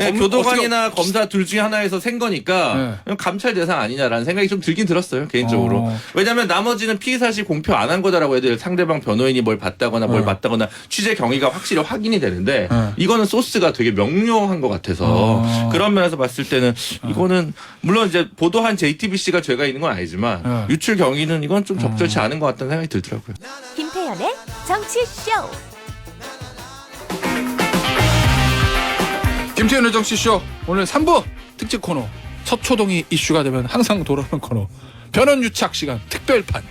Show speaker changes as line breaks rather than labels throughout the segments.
교도관이나 검사 둘 중에 하나에서 센 거니까 감찰 대상 아니냐라는 생각이 좀 들긴 들었어요, 개인적으로. 왜냐하면 나머지는 피의 사실 공표 안 한 거다라고 해도 상대방 변호인이 뭘 봤다거나 뭘 봤다거나 취재 경위가 확실히 확인이 되는데 이거는 소스가 되게 명료한 것 같아서 그런 면에서 봤을 때는 이거는 물론 이제 보도한 JTBC가 죄가 있는 건 아니지만 유출 경위는 이건 좀 적절치 않은 것 같다는 생각이 들더라고요.
김태현의 정치쇼.
김태현의 정치쇼 오늘 3부 특집 코너 서초동이 이슈가 되면 항상 돌아오는 코너 변헌유착 시간 특별판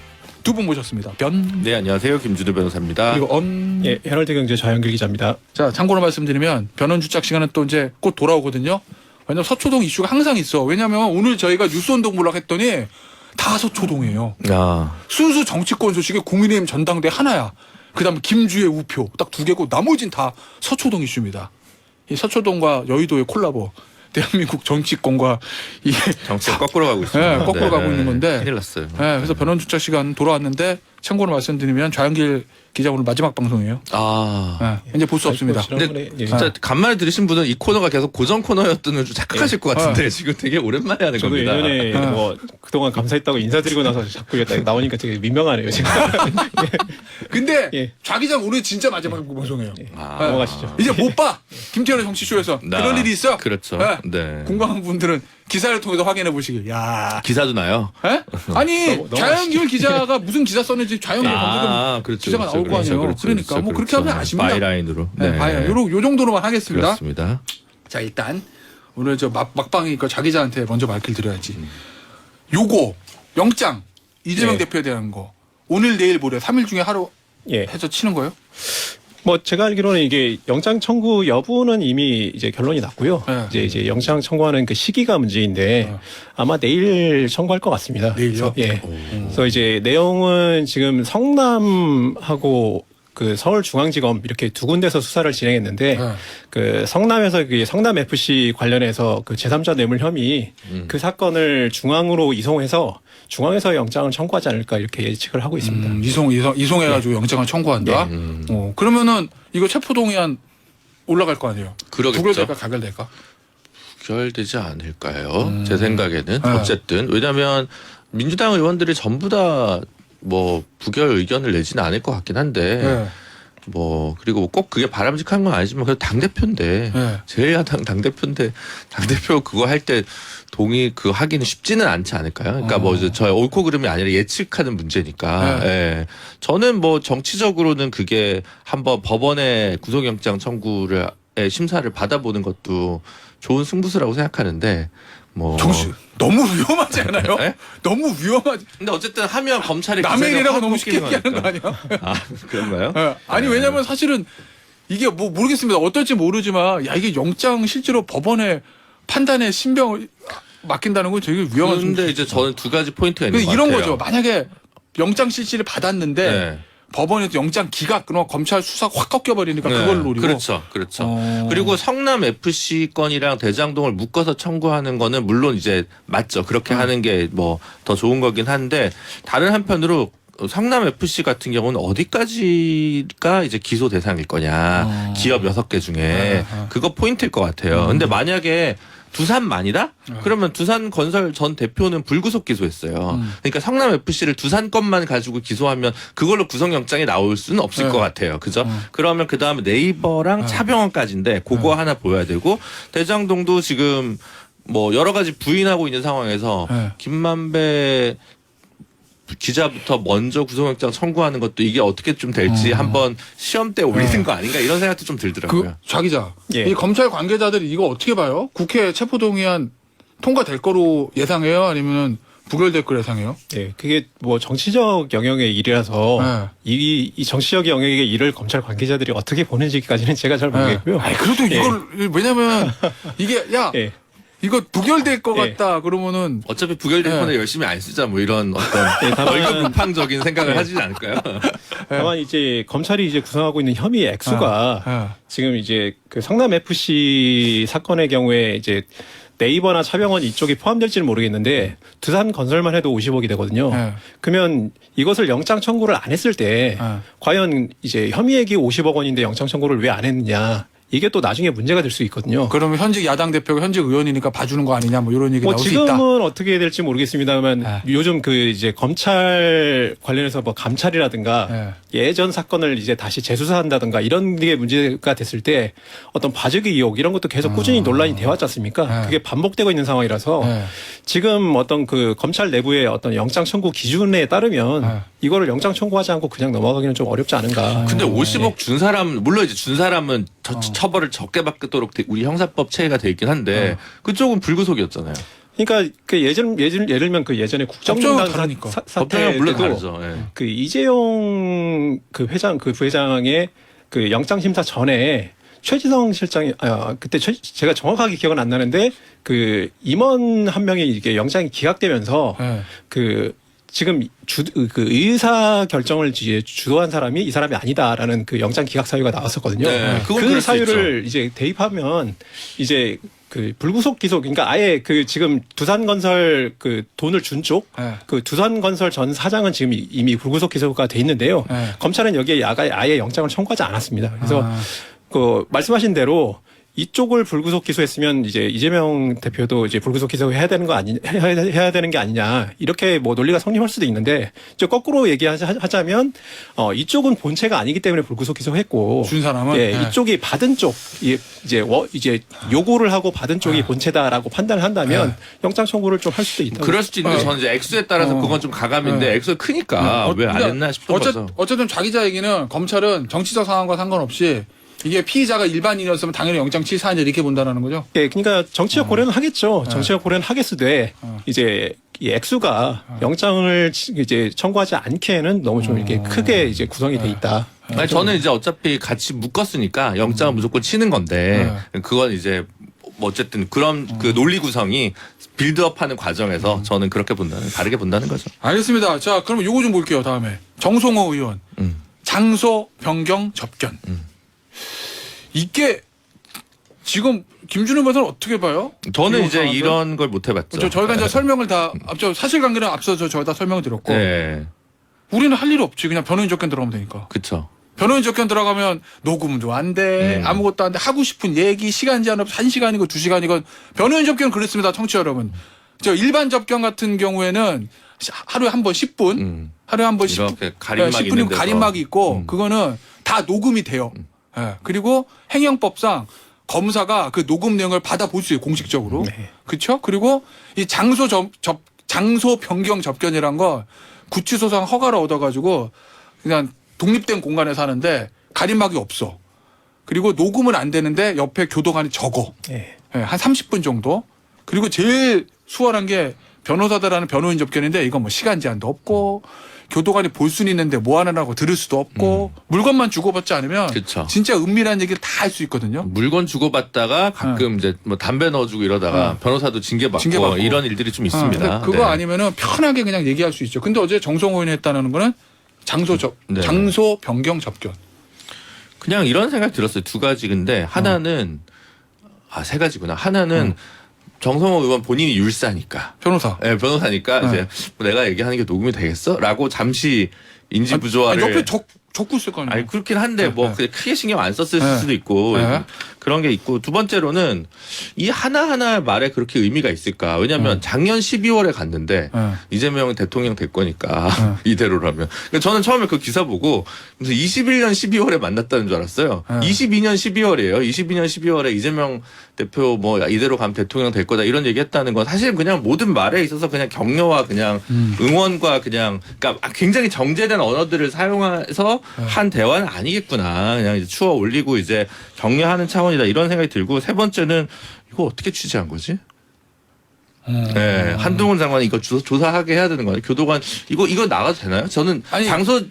두 분 모셨습니다.
네, 안녕하세요. 김준우 변호사입니다.
그리고
예, 헤럴드 경제 좌영길 기자입니다.
자, 참고로 말씀드리면 변헌유착 시간은 또 이제 곧 돌아오거든요. 왜냐면 서초동 이슈가 항상 있어. 왜냐면 오늘 저희가 뉴스운동 보려고 했더니 다 서초동이에요. 순수 정치권 소식이 국민의힘 전당대 하나야. 그다음에 김주의 우표 딱 두 개고 나머진 다 서초동 이슈입니다. 이 서초동과 여의도의 콜라보. 대한민국 정치권과 이게
정치가 거꾸로 가고 있습니다.
네, 거꾸로 가고 있는 건데.
큰일 났어요.
네, 그래서 변헌유착 시간 돌아왔는데 참고로 말씀드리면 좌영길 기자 오늘 마지막 방송이에요. 네, 이제 볼 수 없습니다.
근데 진짜 간만에 들으신 분은 이 코너가 계속 고정 코너였던 줄 착각하실 것 같은데 지금 되게 오랜만에 하는
저도
겁니다.
예전에 뭐 그동안 감사했다고 인사드리고 나서 자꾸 이렇게 나오니까 되게 민망하네요 지금.
근데
예.
좌 기자 오늘 진짜 마지막 방송이에요.
넘어가시죠.
이제 못 봐. 김태현의 정치쇼에서 그런 일이 있어.
그렇죠. 네.
궁금한 분들은 기사를 통해서 확인해 보시길. 야.
기사도 나요.
에? 아니
너무
좌영길 기자가 무슨 기사 썼는지 좌영길 검색하면
그렇죠.
기사가 나올 거 아니에요. 그러니까 뭐 그렇게 하면 아십니다.
바이라인으로.
네, 요 정도로만 하겠습니다.
그렇습니다.
자, 일단 오늘 저 막방이니까 자 기자한테 먼저 말귀를 드려야지. 요거 영장 이재명
네.
대표에 대한 거 오늘 내일 모레 3일 중에 하루
예.
해서 치는 거예요?
뭐 제가 알기로는 이게 영장 청구 여부는 이미 이제 결론이 났고요.
네.
이제 영장 청구하는 그 시기가 문제인데 아마 내일 청구할 것 같습니다.
내일요?
그래서, 예. 그래서 이제 내용은 지금 성남하고 그 서울중앙지검 이렇게 두 군데서 수사를 진행했는데 그 성남에서 그 성남 FC 관련해서 그 제3자 뇌물 혐의 그 사건을 중앙으로 이송해서 중앙에서 영장을 청구하지 않을까 이렇게 예측을 하고 있습니다.
이송해가지고 영장을 청구한다. 그러면은 이거 체포동의안 올라갈 거 아니에요?
그러겠죠.
부결될까 가결될까?
부결되지 않을까요? 제 생각에는 어쨌든 왜냐하면 민주당 의원들이 전부 다 뭐 부결 의견을 내지는 않을 것 같긴 한데 뭐 그리고 꼭 그게 바람직한 건 아니지만 그래도 당 대표인데 제1야당 당 대표인데 당 대표 그거 할 때 동의 그거 하기는 쉽지는 않지 않을까요? 그러니까 뭐 저 옳고 그름이 아니라 예측하는 문제니까. 예. 저는 뭐 정치적으로는 그게 한번 법원의 구속영장 청구를 심사를 받아보는 것도 좋은 승부수라고 생각하는데 뭐
너무 위험하지 않아요?
네?
너무 위험하지.
근데 어쨌든 하면 검찰이
남의 일이라고 너무 쉽게 얘기하는 거 아니야?
그런가요?
아니 왜냐면 사실은 이게 뭐 모르겠습니다. 어떨지 모르지만 야 이게 영장 실제로 법원의 판단에 신병을 맡긴다는 건 되게 위험한.
근데 이제 저는 두 가지 포인트가 있는 것
이런
같아요.
거죠. 만약에 영장 실질을 받았는데
네.
법원에서 영장 기각 끊어 검찰 수사 확 꺾여버리니까 그걸 노리고.
그렇죠. 그리고 성남 FC 건이랑 대장동을 묶어서 청구하는 거는 물론 이제 맞죠. 그렇게 하는 게 뭐 더 좋은 거긴 한데 다른 한편으로 성남 FC 같은 경우는 어디까지가 이제 기소 대상일 거냐. 기업 6개 중에 그거 포인트일 것 같아요. 근데 만약에 두산만이다? 그러면 두산건설 전 대표는 불구속 기소했어요. 그러니까 성남FC를 두산 건만 가지고 기소하면 그걸로 구속영장이 나올 수는 없을 것 같아요. 그죠? 그러면 그 다음에 네이버랑 차병원까지인데 그거 하나 보여야 되고 대장동도 지금 뭐 여러 가지 부인하고 있는 상황에서 김만배 기자부터 먼저 구속영장 청구하는 것도 이게 어떻게 좀 될지 한번 시험대 올리는 거 아닌가 이런 생각도 좀 들더라고요.
자 기자,
예.
이 검찰 관계자들이 이거 어떻게 봐요? 국회 체포동의안 통과될 거로 예상해요? 아니면 부결될 거로 예상해요?
네, 그게 뭐 정치적 영역의 일이라서 이 정치적 영역의 일을 검찰 관계자들이 어떻게 보는지까지는 제가 잘 모르겠고요.
아니, 그래도 이걸 왜냐면 이게 야. 이거 부결될 것 같다 그러면은
어차피 부결될 거는 열심히 안 쓰자 뭐 이런 어떤 월급무팡적인 생각을 하지 않을까요?
다만 이제 검찰이 이제 구성하고 있는 혐의 액수가 지금 이제 그 성남 FC 사건의 경우에 이제 네이버나 차병원 이쪽이 포함될지는 모르겠는데 두산 건설만 해도 50억이 되거든요. 그러면 이것을 영장 청구를 안 했을 때 과연 이제 혐의액이 50억 원인데 영장 청구를 왜 안 했느냐 이게 또 나중에 문제가 될 수 있거든요.
그러면 현직 야당 대표가 현직 의원이니까 봐주는 거 아니냐 뭐 이런 얘기
뭐
나올 수 있다.
지금은 어떻게 될지 모르겠습니다만
네.
요즘 그 이제 검찰 관련해서 뭐 감찰이라든가
네.
예전 사건을 이제 다시 재수사한다든가 이런 게 문제가 됐을 때 어떤 봐주기 의혹 이런 것도 계속 꾸준히 논란이 되어왔지 않습니까?
네.
그게 반복되고 있는 상황이라서
네.
지금 어떤 그 검찰 내부의 어떤 영장 청구 기준에 따르면
네.
이거를 영장 청구하지 않고 그냥 넘어가기는 좀 어렵지 않은가.
근데
네.
50억 준 사람 물론 이제 준 사람은 처벌을 적게 받도록 우리 형사법 체계가 돼 있긴 한데 그쪽은 불구속이었잖아요.
그러니까 그 예를 들면 그 예전에
법정은
국정농단
다르니까.
사태
법정은 물론
때도
다르죠. 예.
그 이재용 그 회장 그 부회장의 그 영장 심사 전에 최지성 실장이 그때 제가 정확하게 기억은 안 나는데 그 임원 한 명이 이게 영장이 기각되면서
네.
그 지금 그 의사 결정을 주도한 사람이 이 사람이 아니다라는 그 영장 기각 사유가 나왔었거든요.
네, 그건
그
그럴 수
사유를 이제 대입하면 이제 그 불구속 기소 그러니까 아예 그 지금 두산건설 그 돈을 준 쪽
네.
그 두산건설 전 사장은 지금 이미 불구속 기소가 돼 있는데요.
네.
검찰은 여기에 아예 영장을 청구하지 않았습니다. 그래서
아.
그 말씀하신 대로 이쪽을 불구속 기소했으면 이제 이재명 대표도 이제 불구속 기소해야 되는 거 해야 되는 게 아니냐 이렇게 뭐 논리가 성립할 수도 있는데 저 거꾸로 얘기하자면 이쪽은 본체가 아니기 때문에 불구속 기소했고
준 사람은
예,
네.
이쪽이 받은 쪽 이제 요구를 하고 받은 쪽이 본체다라고 판단을 한다면 영장 청구를 좀 할 수도 있다.
그럴 수도 있는데 저는 이제 액수에 따라서 그건 좀 가감인데 액수가 크니까 왜 안 했나 싶은 거죠.
어쨌든 자기자 얘기는 검찰은 정치적 상황과 상관없이 이게 피의자가 일반인이었으면 당연히 영장 취사하냐 이렇게 본다라는 거죠.
예, 그러니까 정치적 고려는 하겠죠. 정치적 고려는 하겠으되 이제 이 액수가 영장을 이제 청구하지 않기에는 너무 좀 이렇게 크게 이제 구성이 돼 있다.
아니, 저는 이제 어차피 같이 묶었으니까 영장은 무조건 치는 건데 그건 이제 어쨌든 그런 그 논리 구성이 빌드업하는 과정에서 저는 그렇게 다르게 본다는 거죠.
알겠습니다. 자, 그럼 요거 좀 볼게요. 다음에 정성호 의원 장소 변경 접견. 이게 지금 김준우 변호사는 어떻게 봐요?
저는 이제
상황을?
이런 걸 못 해봤죠.
저희가 이제 설명을 다 사실관계는 앞서서 저희가 설명을 드렸고
네,
우리는 할 일 없지. 그냥 변호인 접견 들어가면 되니까.
그렇죠.
변호인 접견 들어가면 녹음도 안 돼. 아무것도 안 돼. 하고 싶은 얘기 시간 제한 없이 1시간이고 2시간이건 변호인 접견은 그렇습니다. 청취자 여러분. 저 일반 접견 같은 경우에는 하루에 한 번 10분. 하루에 한 번 10분.
이렇게 가림막
10분이면
있는 데서.
가림막이 있고 그거는 다 녹음이 돼요. 예. 그리고 행영법상 검사가 그 녹음 내용을 받아볼 수 있어요. 공식적으로. 그렇죠? 그리고 이 장소 변경 접견이란 거 구치소장 허가를 얻어가지고 그냥 독립된 공간에서 하는데 가림막이 없어. 그리고 녹음은 안 되는데 옆에 교도관이 적어.
예.
예, 한 30분 정도. 그리고 제일 수월한 게 변호사들 하는 변호인 접견인데 이건 뭐 시간 제한도 없고 교도관이 볼 수는 있는데 뭐 하느라고 들을 수도 없고 물건만 주고받지 않으면
그쵸.
진짜 은밀한 얘기를 다 할 수 있거든요.
물건 주고받다가 가끔 이제 뭐 담배 넣어주고 이러다가 변호사도 징계받고 이런 일들이 좀 있습니다.
근데 그거
네.
아니면은 편하게 그냥 얘기할 수 있죠. 근데 어제 정성호 의원이 했다는 거는
네.
장소 변경 접견.
그냥 이런 생각 들었어요. 두 가지. 근데 하나는 세 가지구나. 하나는 정성호 의원 본인이 율사니까.
변호사.
네, 변호사니까 이제 뭐 내가 얘기하는 게 녹음이 되겠어? 라고 잠시 인지 부조화를.
옆에 적고 있을 거 아니에요.
아니 그렇긴 한데 뭐 그냥 크게 신경 안 썼을 수도 있고 그런 게 있고 두 번째로는 이 하나하나 말에 그렇게 의미가 있을까? 왜냐하면 작년 12월에 갔는데 이재명 대통령 될 거니까 이대로라면. 그러니까 저는 처음에 그 기사 보고 무슨 21년 12월에 만났다는 줄 알았어요. 22년 12월이에요. 22년 12월에 이재명 대표 뭐 이대로 가면 대통령 될 거다 이런 얘기했다는 건 사실 그냥 모든 말에 있어서 그냥 격려와 그냥 응원과 그냥 그러니까 굉장히 정제된 언어들을 사용해서 한 대화는 아니겠구나. 그냥 이제 추워 올리고 이제 격려하는 차원이다 이런 생각이 들고 세 번째는 이거 어떻게 취재한 거지? 네, 한동훈 장관이 이거 조사하게 해야 되는 거예요. 교도관 이거 나가도 되나요? 저는
아니,
장소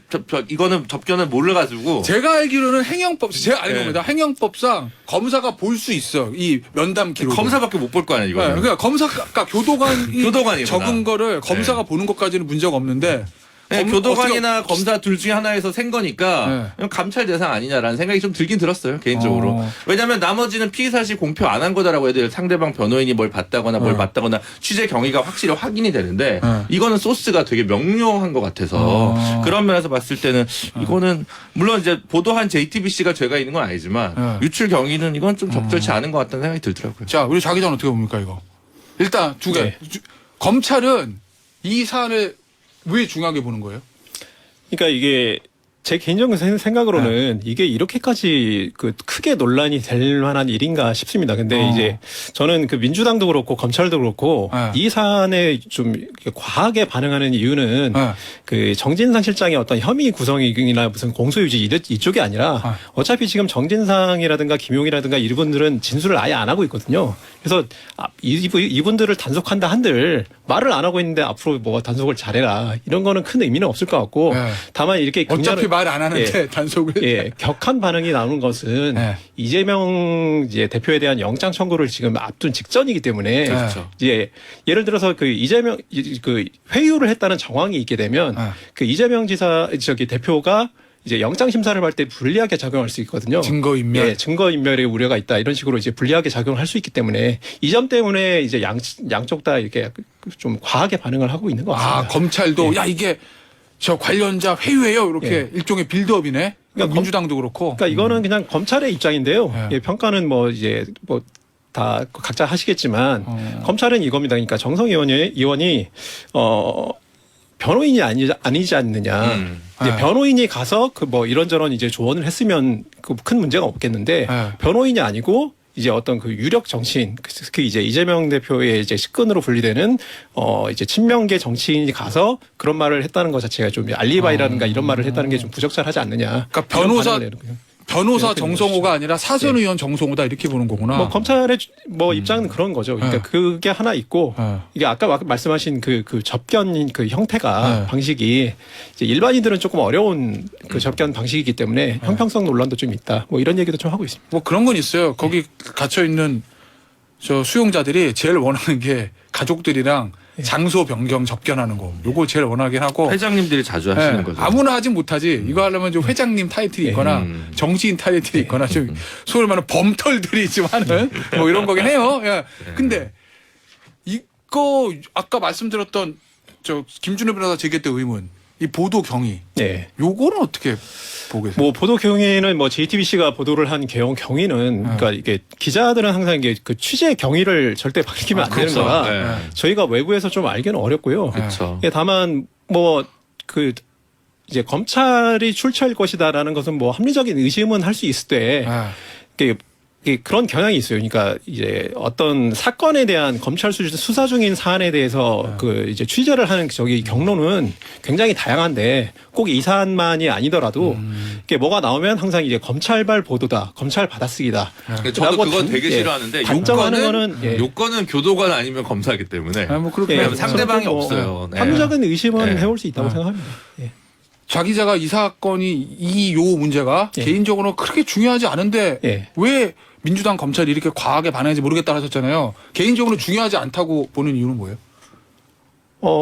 이거는 접견을 몰라가지고
제가 알기로는 제가 아는
네.
겁니다. 행영법상 검사가 볼 수 있어. 이 면담 기록.
검사밖에 못 볼 거 아니에요. 이거.
그러니까 검사가 교도관이
교도관이구나.
적은 거를 검사가 보는 것까지는 문제가 없는데
네, 교도관이나 검사 둘 중에 하나에서 생 거니까 감찰 대상 아니냐라는 생각이 좀 들긴 들었어요 개인적으로. 왜냐하면 나머지는 피의 사실 공표 안 한 거다라고 해야 돼요. 상대방 변호인이 뭘 봤다거나 뭘 봤다거나 취재 경위가 확실히 확인이 되는데 이거는 소스가 되게 명료한 것 같아서 그런 면에서 봤을 때는 이거는 물론 이제 보도한 JTBC가 죄가 있는 건 아니지만 유출 경위는 이건 좀 적절치 않은 것 같다는 생각이 들더라고요.
자, 우리 자 기자는 어떻게 봅니까 이거? 일단 두 개. 검찰은 이 사안을 왜 중요하게 보는 거예요?
그러니까 이게 제 개인적인 생각으로는 이게 이렇게까지 그 크게 논란이 될 만한 일인가 싶습니다. 근데 이제 저는 그 민주당도 그렇고 검찰도 그렇고 이 사안에 좀 과하게 반응하는 이유는 그 정진상 실장의 어떤 혐의 구성이나 무슨 공소유지 이쪽이 아니라 어차피 지금 정진상이라든가 김용이라든가 이분들은 진술을 아예 안 하고 있거든요. 그래서 이분들을 단속한다 한들 말을 안 하고 있는데 앞으로 뭐 단속을 잘해라 이런 거는 큰 의미는 없을 것 같고 다만 이렇게
어차피 말 안 하는데 단속을
격한 반응이 나오는 것은 이재명 이제 대표에 대한 영장 청구를 지금 앞둔 직전이기 때문에 이제 예를 들어서 그 이재명 그 회유를 했다는 정황이 있게 되면 그 이재명 지사 대표가 이제 영장 심사를 할 때 불리하게 작용할 수 있거든요.
증거인멸.
증거인멸의 우려가 있다. 이런 식으로 이제 불리하게 작용할 수 있기 때문에 이 점 때문에 이제 양쪽 다 이렇게 좀 과하게 반응을 하고 있는 것 같습니다.
검찰도 야 이게 저 관련자 회유예요. 이렇게 일종의 빌드업이네. 그러니까 민주당도 그렇고.
그러니까 이거는 그냥 검찰의 입장인데요. 평가는 뭐 이제 뭐 다 각자 하시겠지만 검찰은 이겁니다. 그러니까 정성 의원이 변호인이 아니지 않느냐. 이제 변호인이 가서 그 뭐 이런저런 이제 조언을 했으면 그 큰 문제가 없겠는데 변호인이 아니고 이제 어떤 그 유력 정치인, 그 이제 이재명 대표의 이제 측근으로 분리되는 이제 친명계 정치인이 가서 그런 말을 했다는 것 자체가 좀 알리바이라든가 이런 말을 했다는 게 좀 부적절하지 않느냐.
그러니까 변호사 정성호가 아니라 사전 의원 정성호다 이렇게 보는 거구나.
뭐 검찰의 뭐 입장은 그런 거죠. 그러니까 그게 하나 있고 이게 아까 말씀하신 그 접견 그 형태가 방식이 이제 일반인들은 조금 어려운 그 접견 방식이기 때문에 형평성 논란도 좀 있다. 뭐 이런 얘기도 좀 하고 있습니다.
뭐 그런 건 있어요. 거기 갇혀 있는 저 수용자들이 제일 원하는 게 가족들이랑 장소 변경 접견하는 거. 요걸 제일 원하긴 하고.
회장님들이 자주 하시는 거죠.
아무나 하진 못하지. 이거 하려면 좀 회장님 타이틀이 있거나 정치인 타이틀이 있거나 좀 소위 말하는 범털들이 좀 하는 뭐 이런 거긴 해요. 야. 근데 이거 아까 말씀드렸던 저 김준호 변호사 제기했던 의문. 이 보도 경위. 요거는 어떻게 보겠어요?
뭐 보도 경위는 뭐 JTBC가 보도를 한 경위는 그러니까 이게 기자들은 항상 이게 그 취재 경위를 절대 밝히면 안 되는 거라 저희가 외부에서 좀 알기는 어렵고요. 다만 뭐 그 이제 검찰이 출처일 것이다라는 것은 뭐 합리적인 의심은 할 수 있을 때 그런 경향이 있어요. 그러니까 이제 어떤 사건에 대한 검찰 수사 중인 사안에 대해서 그 이제 취재를 하는 경로는 굉장히 다양한데 꼭 이 사안만이 아니더라도 이게 뭐가 나오면 항상 이제 검찰발 보도다, 검찰 받아쓰기다.
저도 그건 되게 싫어하는데 요건은 교도관 아니면 검사이기 때문에
뭐 그렇게
상대방이 없어요.
합리적인 의심은 해올 수 있다고 생각합니다.
자 기자가 이 사건이 요 문제가 개인적으로 그렇게 중요하지 않은데 왜 민주당 검찰이 이렇게 과하게 반응했는지 모르겠다 하셨잖아요. 개인적으로 중요하지 않다고 보는 이유는 뭐예요?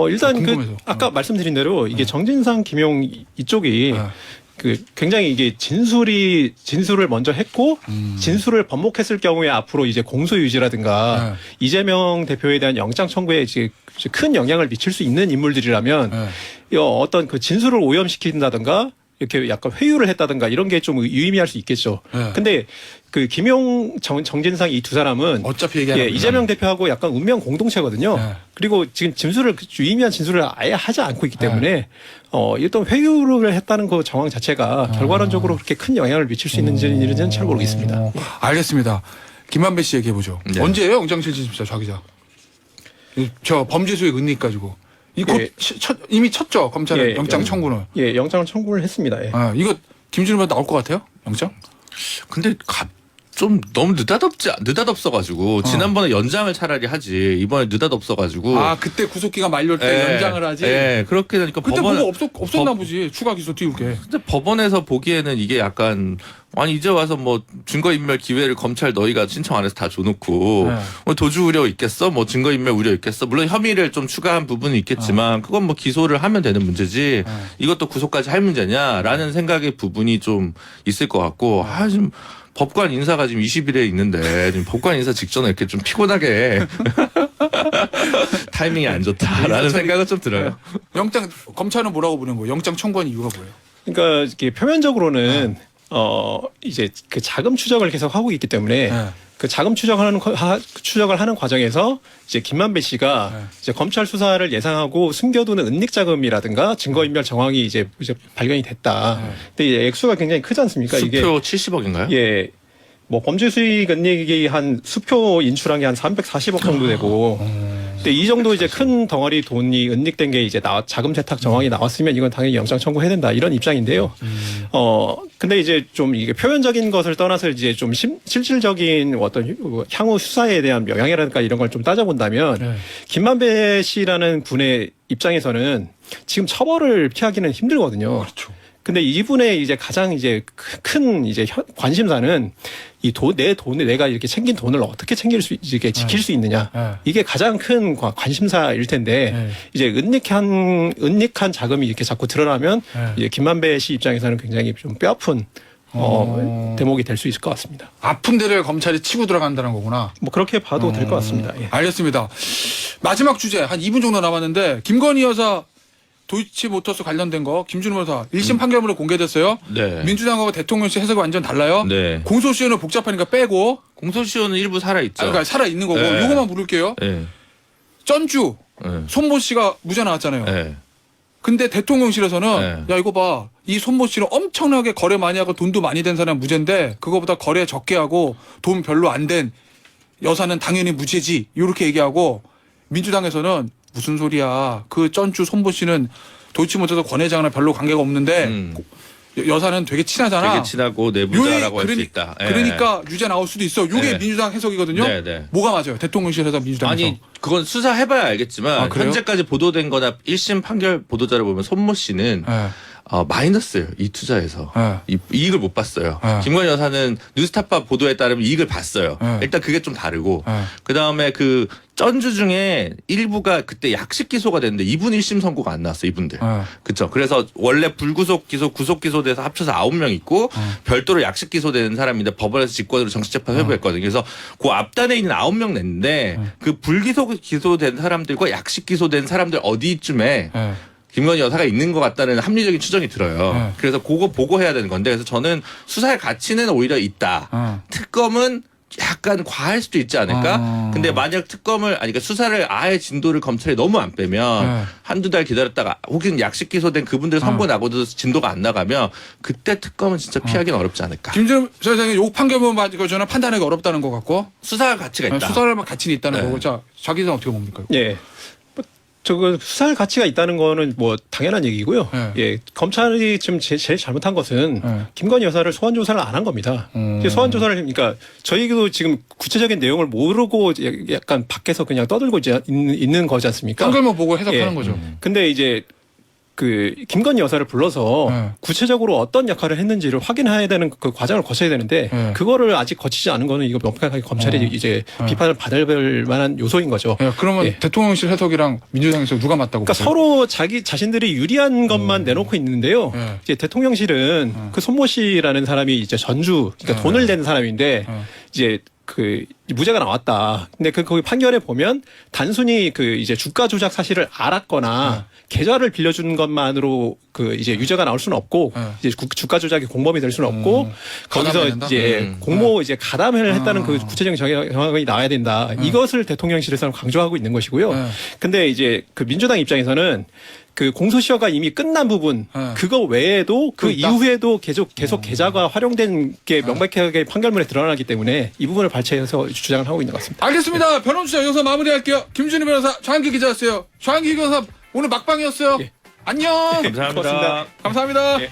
일단 그 아까 말씀드린 대로 이게 정진상 김용 이쪽이 그 굉장히 이게 진술을 먼저 했고 진술을 번복했을 경우에 앞으로 이제 공소 유지라든가 이재명 대표에 대한 영장 청구에 이제 큰 영향을 미칠 수 있는 인물들이라면 어떤 그 진술을 오염시킨다든가 이렇게 약간 회유를 했다든가 이런 게 좀 유의미할 수 있겠죠. 근데 그 김용 정진상 이 두 사람은
어차피
이재명 대표하고 약간 운명 공동체거든요. 그리고 지금 유의미한 진술을 아예 하지 않고 있기 때문에 일단 회유를 했다는 그 정황 자체가 결과론적으로 그렇게 큰 영향을 미칠 수 있는지는 잘 모르겠습니다.
알겠습니다. 김만배 씨 얘기해 보죠. 언제예요 영장실질심사 자 기자? 저 범죄수의 은닉 가지고. 이미 쳤죠 검찰은 영장 청구는.
영장을 청구를 했습니다.
이거 김준호 변호사 나올 것 같아요 영장?
근데 좀 너무 느닷없어가지고 지난번에 연장을 차라리 하지 이번에 느닷없어가지고
아 그때 구속기가 만료할 때 연장을 하지.
그렇게 되니까
그때
법원
뭐가 없었나 보지 추가 기소 띄우게.
근데 법원에서 보기에는 이게 약간 아니 이제 와서 뭐 증거인멸 기회를 검찰 너희가 신청 안 해서 다 줘놓고 뭐 도주 우려 있겠어? 뭐 증거인멸 우려 있겠어? 물론 혐의를 좀 추가한 부분이 있겠지만 그건 뭐 기소를 하면 되는 문제지 이것도 구속까지 할 문제냐라는 생각의 부분이 좀 있을 것 같고 지금 법관 인사가 지금 20일에 있는데 지금 법관 인사 직전에 이렇게 좀 피곤하게 타이밍이 안 좋다라는 생각은 좀 들어요.
영장 검찰은 뭐라고 보는 거예요? 영장 청구한 이유가 뭐예요?
그러니까 이게 표면적으로는 이제 그 자금 추적을 계속 하고 있기 때문에 그 자금 추적을 하는 과정에서 이제 김만배 씨가 이제 검찰 수사를 예상하고 숨겨두는 은닉 자금이라든가 증거인멸 정황이 이제 발견이 됐다. 근데 이제 액수가 굉장히 크지 않습니까?
수표
이게
70억인가요?
예. 뭐 범죄 수익 은닉이 한 수표 인출한 게 한 340억 정도 되고, 근데 이 정도 이제 큰 덩어리 돈이 은닉된 게 이제 자금 세탁 정황이 나왔으면 이건 당연히 영장 청구해야 된다 이런 입장인데요. 근데 이제 좀 이게 표면적인 것을 떠나서 이제 좀 실질적인 어떤 향후 수사에 대한 영향이라든가 이런 걸 좀 따져본다면 김만배 씨라는 분의 입장에서는 지금 처벌을 피하기는 힘들거든요.
그렇죠.
근데 이분의 이제 가장 이제 큰 이제 관심사는 이 내 돈을 내가 이렇게 챙긴 돈을 어떻게 이렇게 지킬 수 있느냐. 이게 가장 큰 관심사일 텐데 이제 은닉한 자금이 이렇게 자꾸 드러나면 이제 김만배 씨 입장에서는 굉장히 좀 뼈아픈 대목이 될 수 있을 것 같습니다.
아픈 데를 검찰이 치고 들어간다는 거구나.
뭐 그렇게 봐도 될 것 같습니다. 예.
알겠습니다. 마지막 주제 한 2분 정도 남았는데 김건희 여사 도이치모터스 관련된 거 김준우 변호사 1심 판결문으로 공개됐어요.
네.
민주당하고 대통령실 해석이 완전 달라요.
네.
공소시효는 복잡하니까 빼고
공소시효는 일부 살아있죠.
그러니까 살아 있는 거고
네.
요거만 물을게요.
네.
전주
네.
손모 씨가 무죄 나왔잖아요.
네.
근데 대통령실에서는 야 이거 봐. 이 손모 씨는 엄청나게 거래 많이 하고 돈도 많이 된 사람 무죄인데 그거보다 거래 적게 하고 돈 별로 안 된 여사는 당연히 무죄지. 이렇게 얘기하고 민주당에서는 무슨 소리야. 그 전주 손모 씨는 도이치모터스 권 회장이랑 별로 관계가 없는데 여사는 되게 친하잖아.
되게 친하고 내부자라고 할 수 있다. 예.
그러니까 유죄 나올 수도 있어. 이게
네.
민주당 해석이거든요.
네, 네.
뭐가 맞아요? 대통령실에서 민주당 해석.
아니 그건 수사해봐야 알겠지만
아, 그래요?
현재까지 보도된 거나 1심 판결 보도자를 보면 손모 씨는
네.
마이너스예요. 이 투자에서.
네.
이익을 못 봤어요.
네.
김건희 여사는 뉴스타파 보도에 따르면 이익을 봤어요.
네.
일단 그게 좀 다르고
네.
그다음에 그 전주 중에 일부가 그때 약식 기소가 됐는데 이분 1심 선고가 안 나왔어요. 이분들.
네.
그렇죠. 그래서 원래 불구속 기소, 구속 기소돼서 합쳐서 9명 있고 별도로 약식 기소되는 사람인데 법원에서 직권으로 정치재판 회부했거든요. 그래서 그 앞단에 있는 9명 냈는데 그 불기소 기소된 사람들과 약식 기소된 사람들 어디쯤에
네.
김건희 여사가 있는 것 같다는 합리적인 추정이 들어요.
네.
그래서 그거 보고해야 되는 건데 그래서 저는 수사의 가치는 오히려 있다. 특검은 약간 과할 수도 있지 않을까? 근데 만약 그러니까 수사를 아예 진도를 검찰이 너무 안 빼면 한두 달 기다렸다가 혹은 약식 기소된 그분들 선고 나고도 진도가 안 나가면 그때 특검은 진짜 피하기는 어렵지 않을까?
김준우 선생님 요 판결문 가지고 저는 판단하기 어렵다는 것 같고
수사할 가치가 있다.
수사할 가치는 있다는
네.
거고 자 자기는 어떻게 봅니까?
예. 저거 수사할 가치가 있다는 거는 뭐 당연한 얘기고요.
네.
예, 검찰이 지금 제일 잘못한 것은
네.
김건희 여사를 소환 조사를 안 한 겁니다. 이제 소환 조사를 그러니까 저희도 지금 구체적인 내용을 모르고 약간 밖에서 그냥 떠들고 있는 거지 않습니까?
판결문 보고 해석하는
예.
거죠.
근데 이제 그 김건희 여사를 불러서
네.
구체적으로 어떤 역할을 했는지를 확인해야 되는 그 과정을 거쳐야 되는데
네.
그거를 아직 거치지 않은 거는 이거 명백하게 검찰이 이제 비판을 받을 만한 요소인 거죠.
예, 그러면
예.
대통령실 해석이랑 민주당에서 누가 맞다고
그러니까
보세요?
서로 자신들이 유리한 것만 내놓고 있는데요.
네.
이제 대통령실은 그 손모 씨라는 사람이 이제 전주 그러니까 돈을 낸 사람인데 이제 그 무죄가 나왔다. 근데 거기 판결에 보면 단순히 그 이제 주가 조작 사실을 알았거나 계좌를 빌려준 것만으로 그 이제 유죄가 나올 수는 없고 이제 주가 조작이 공범이 될 수는 없고 거기서
가담해야 된다?
이제 공모 이제 가담을 했다는 그 구체적인 정황이 나와야 된다. 이것을 대통령실에서는 강조하고 있는 것이고요. 근데 이제 그 민주당 입장에서는 그 공소시효가 이미 끝난 부분 그거 외에도 그
있다?
이후에도 계속 계좌가 활용된 게 명백하게 판결문에 드러나기 때문에 이 부분을 발췌해서 주장을 하고 있는 것 같습니다.
알겠습니다. 변호사 여기서 마무리할게요. 김준우 변호사, 좌한기 기자였어요. 좌한기 변호사 오늘 막방이었어요.
예.
안녕.
감사합니다.
고맙습니다.
감사합니다.
예.